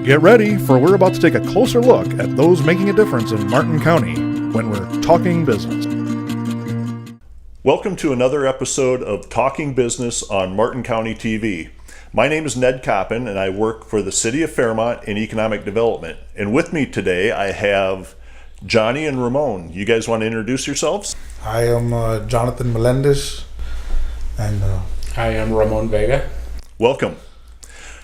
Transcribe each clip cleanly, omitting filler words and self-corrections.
Get ready, for we're about to take a closer look at those making a difference in Martin County when we're talking business. Welcome to another episode of Talking Business on Martin County TV. My name is Ned Koppen, and I work for the City of Fairmont in Economic Development. And with me today, I have Johnny and Ramon. You guys want to introduce yourselves? I am Jonathan Melendez, and I am Ramon Vega. Welcome.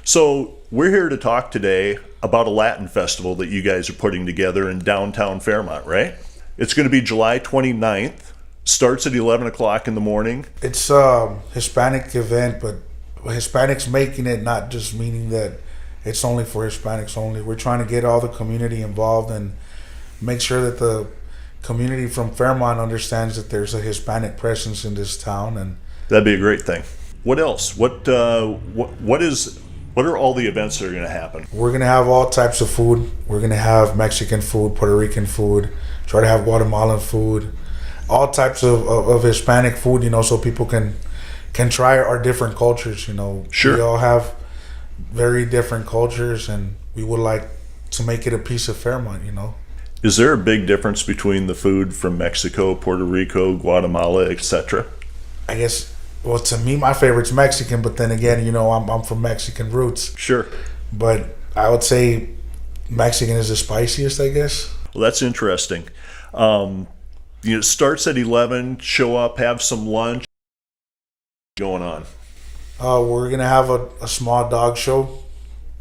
So we're here to talk today about a Latin festival that you guys are putting together in downtown Fairmont, right? It's going to be July 29th. Starts at 11 o'clock in the morning. It's a Hispanic event, but Hispanics making it, not just meaning that it's only for Hispanics only. We're trying to get all the community involved and make sure that the community from Fairmont understands that there's a Hispanic presence in this town. And that'd be a great thing. What else? What are all the events that are going to happen? We're going to have all types of food. We're going to have Mexican food, Puerto Rican food, try to have Guatemalan food, all types of Hispanic food, so people can try our different cultures, Sure. We all have very different cultures, and we would like to make it a piece of Fairmont, Is there a big difference between the food from Mexico, Puerto Rico, Guatemala, etc.? I guess, well, to me, my favorite's Mexican, but then again, I'm from Mexican roots. Sure. But I would say Mexican is the spiciest, I guess. Well, that's interesting. It starts at 11, show up, have some lunch. Going on? We're going to have a small dog show.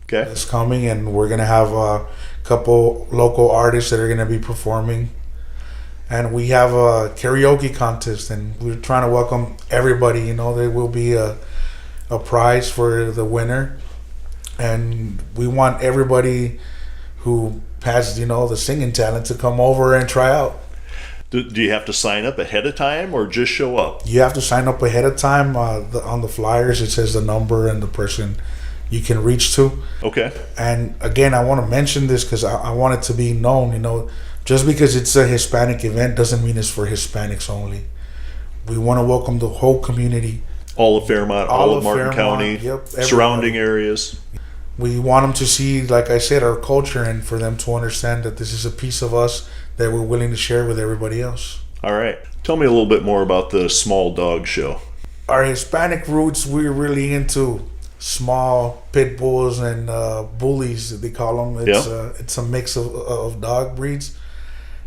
Okay. That's coming, and we're going to have a couple local artists that are going to be performing. And we have a karaoke contest, and we're trying to welcome everybody. There will be a prize for the winner, and we want everybody who has the singing talent to come over and try out. Do you have to sign up ahead of time or just show up? You have to sign up ahead of time. On the flyers, it says the number and the person you can reach to. Okay. And again, I want to mention this because I want it to be known, just because it's a Hispanic event doesn't mean it's for Hispanics only. We want to welcome the whole community. All of Fairmont, all of Martin County, yep, surrounding areas. We want them to see, like I said, our culture, and for them to understand that this is a piece of us that we're willing to share with everybody else. All right. Tell me a little bit more about the small dog show. Our Hispanic roots, we're really into small pit bulls and bullies, they call them. It's a mix of dog breeds.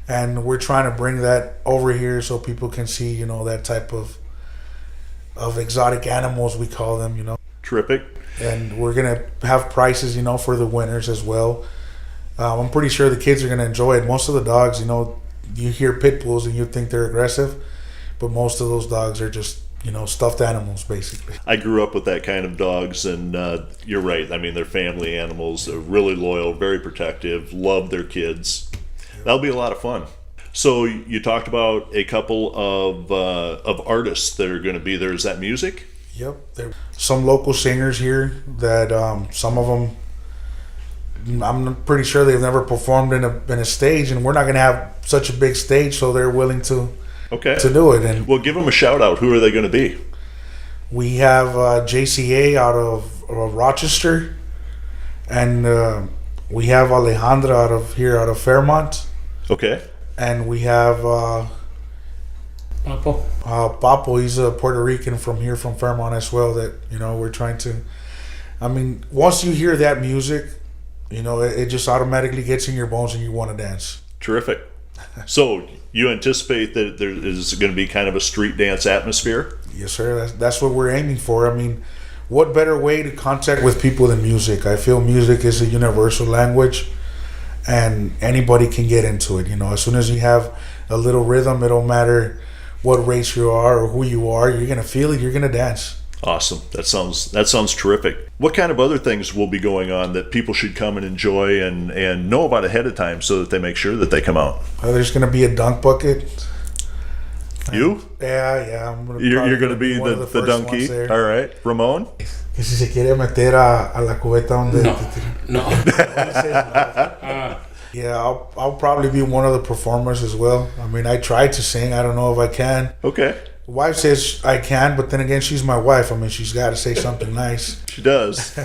And we're trying to bring that over here so people can see, that type of exotic animals, we call them, Terrific. And we're going to have prizes, for the winners as well. I'm pretty sure the kids are going to enjoy it. Most of the dogs, you hear pit bulls and you think they're aggressive, but most of those dogs are just, stuffed animals, basically. I grew up with that kind of dogs, and you're right. I mean, they're family animals. They're really loyal, very protective, love their kids. That'll be a lot of fun. So you talked about a couple of artists that are going to be there. Is that music? Yep. There's some local singers here that some of them, I'm pretty sure they've never performed in a stage, and we're not going to have such a big stage, so they're willing to do it. And well, give them a shout out. Who are they going to be? We have JCA out of Rochester, and we have Alejandra out of Fairmont. Okay. And we have Papo. Papo. He's a Puerto Rican from Fairmont as well. That we're trying to. I mean, once you hear that music, it just automatically gets in your bones and you want to dance. Terrific. So you anticipate that there is going to be kind of a street dance atmosphere? Yes, sir. That's what we're aiming for. I mean, what better way to contact with people than music? I feel music is a universal language, and anybody can get into it. As soon as you have a little rhythm, it don't matter what race you are or who you are. You're gonna feel it. You're gonna dance. Awesome. That sounds terrific. What kind of other things will be going on that people should come and enjoy and know about ahead of time so that they make sure that they come out? There's going to be a dunk bucket. You? Yeah. You're going to be the donkey. All right. Ramon? Que si se quiere meter a la cubeta donde... No. Yeah, I'll probably be one of the performers as well. I mean, I tried to sing. I don't know if I can. Okay. Wife says I can, but then again, she's my wife. I mean, she's got to say something nice. She does. Do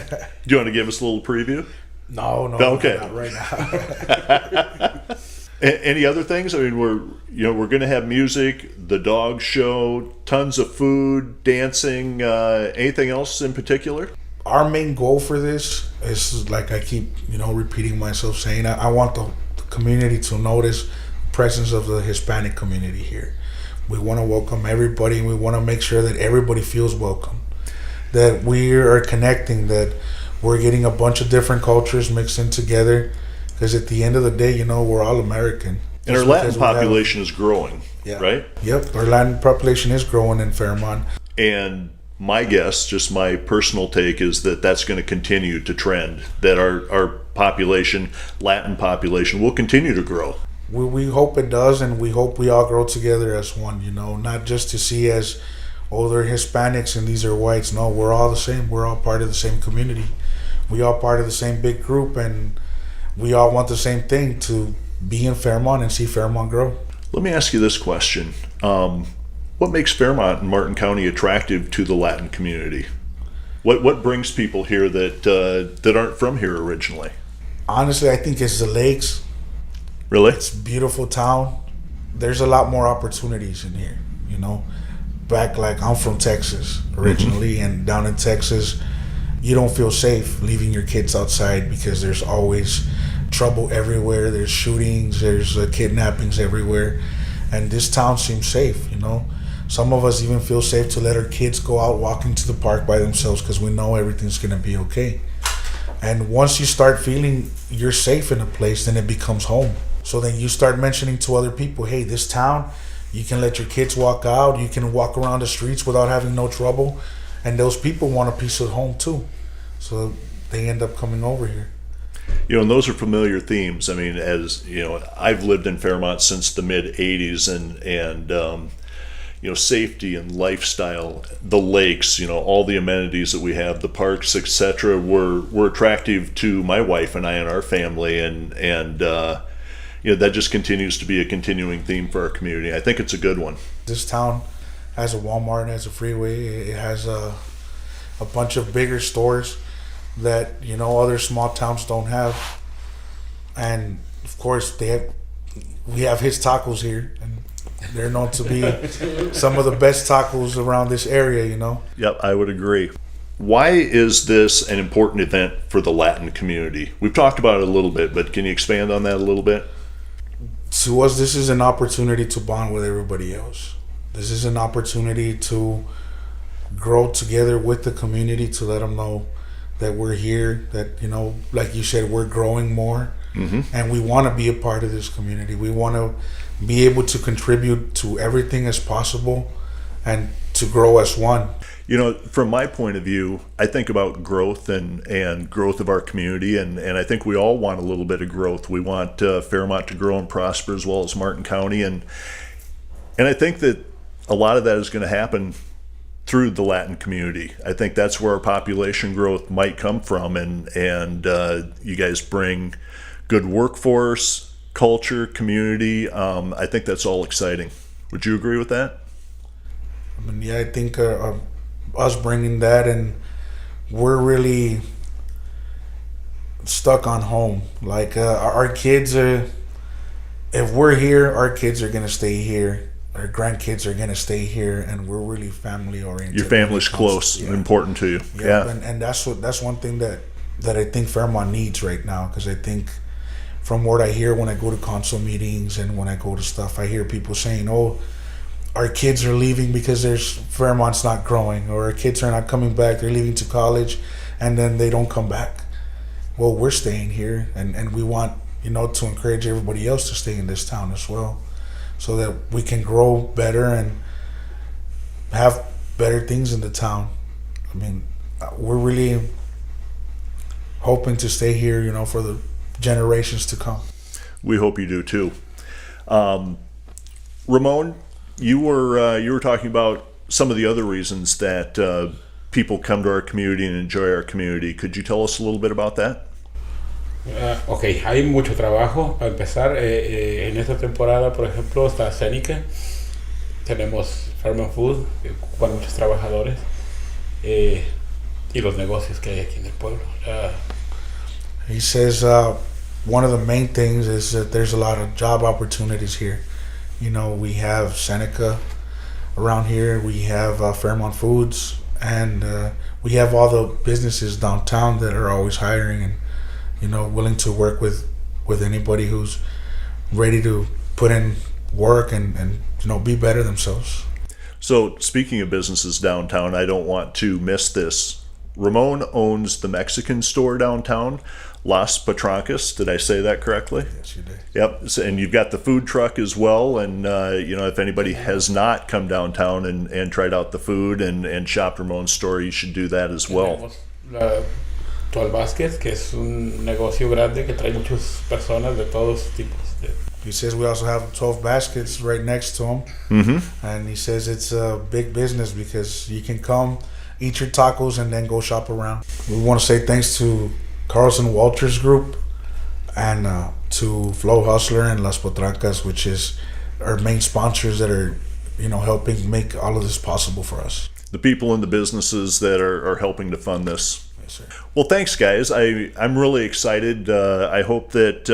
you want to give us a little preview? No, Okay. not right now. Any other things? I mean, we're going to have music, the dog show, tons of food, dancing. Anything else in particular? Our main goal for this is, like I keep, repeating myself saying, I want the community to notice the presence of the Hispanic community here. We want to welcome everybody, and we want to make sure that everybody feels welcome, that we are connecting, that we're getting a bunch of different cultures mixed in together, because at the end of the day, we're all American. And our Latin population is growing, right? Yep, our Latin population is growing in Fairmont. And my guess, just my personal take, is that that's going to continue to trend, that our population, Latin population, will continue to grow. We hope it does, and we hope we all grow together as one, not just to see as, they're Hispanics and these are whites. No, we're all the same. We're all part of the same community. We all part of the same big group, and we all want the same thing, to be in Fairmont and see Fairmont grow. Let me ask you this question. What makes Fairmont and Martin County attractive to the Latin community? What brings people here that aren't from here originally? Honestly, I think it's the lakes. Really? It's a beautiful town. There's a lot more opportunities in here, Back, like, I'm from Texas originally, and down in Texas, you don't feel safe leaving your kids outside because there's always trouble everywhere. There's shootings, there's kidnappings everywhere. And this town seems safe, Some of us even feel safe to let our kids go out walking to the park by themselves because we know everything's going to be okay. And once you start feeling you're safe in a place, then it becomes home. So then you start mentioning to other people, hey, this town, you can let your kids walk out, you can walk around the streets without having no trouble. And those people want a piece of home too. So they end up coming over here. And those are familiar themes. I mean, as I've lived in Fairmont since the mid 80s, and safety and lifestyle, the lakes, all the amenities that we have, the parks, etc., were attractive to my wife and I and our family, and that just continues to be a continuing theme for our community. I think it's a good one. This town has a Walmart, has a freeway, it has a bunch of bigger stores that other small towns don't have, and of course we have his tacos here, and they're known to be some of the best tacos around this area. Yep, I would agree. Why is this an important event for the Latin community? We've talked about it a little bit, but can you expand on that a little bit? To us, this is an opportunity to bond with everybody else. This is an opportunity to grow together with the community, to let them know that we're here, that, like you said, we're growing more, and we want to be a part of this community. We want to be able to contribute to everything as possible and to grow as one. From my point of view, I think about growth and growth of our community, and I think we all want a little bit of growth. We want Fairmont to grow and prosper, as well as Martin County, and I think that a lot of that is going to happen through the Latin community. I think that's where our population growth might come from, and you guys bring good workforce, culture, community. I think that's all exciting. Would you agree with that? I mean, yeah, I think us bringing that, and we're really stuck on home. Like, our kids are, if we're here, our kids are gonna stay here. Our grandkids are gonna stay here, and we're really family oriented. Your family's close and important to you. Yeah. And that's one thing that I think Fairmont needs right now, because I think from what I hear when I go to council meetings and when I go to stuff, I hear people saying, "Oh, our kids are leaving because Fairmont's not growing, or our kids are not coming back. They're leaving to college, and then they don't come back." Well, we're staying here, and we want to encourage everybody else to stay in this town as well, so that we can grow better and have better things in the town. I mean, we're really hoping to stay here, for the generations to come. We hope you do too. Ramon, you were talking about some of the other reasons that people come to our community and enjoy our community. Could you tell us a little bit about that? Ok, hay mucho trabajo. Para empezar, en esta temporada, por ejemplo, está escénica. Tenemos Fairmont Food, que ocupan muchos trabajadores, y los negocios que hay aquí en el pueblo. He says one of the main things is that there's a lot of job opportunities here. You know, we have Seneca around here, we have Fairmont Foods, and we have all the businesses downtown that are always hiring and, you know, willing to work with anybody who's ready to put in work and you know, be better themselves. So, speaking of businesses downtown, I don't want to miss this. Ramon owns the Mexican store downtown, Las Patrancas. Did I say that correctly? Yes, you did. Yep. So, and you've got the food truck as well. And, you know, if anybody has not come downtown and tried out the food and shopped Ramon's store, you should do that as well. Tenemos la 12 Baskets, que es un negocio grande que trae muchas personas de todos tipos. He says we also have 12 Baskets right next to him. Mm-hmm. And he says it's a big business because you can come, eat your tacos, and then go shop around. We want to say thanks to Carlson Walters Group and to Flow Hustler and Las Potrancas, which is our main sponsors that are, you know, helping make all of this possible for us. The people and the businesses that are helping to fund this. Yes, sir. Well, thanks, guys. I'm really excited. I hope that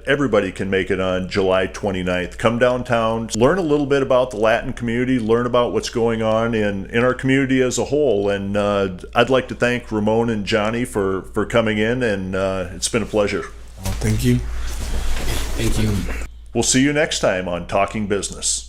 everybody can make it on July 29th. Come downtown, learn a little bit about the Latin community, learn about what's going on in our community as a whole. And I'd like to thank Ramon and Johnny for coming in, and it's been a pleasure. Well, thank you. Thank you. We'll see you next time on Talking Business.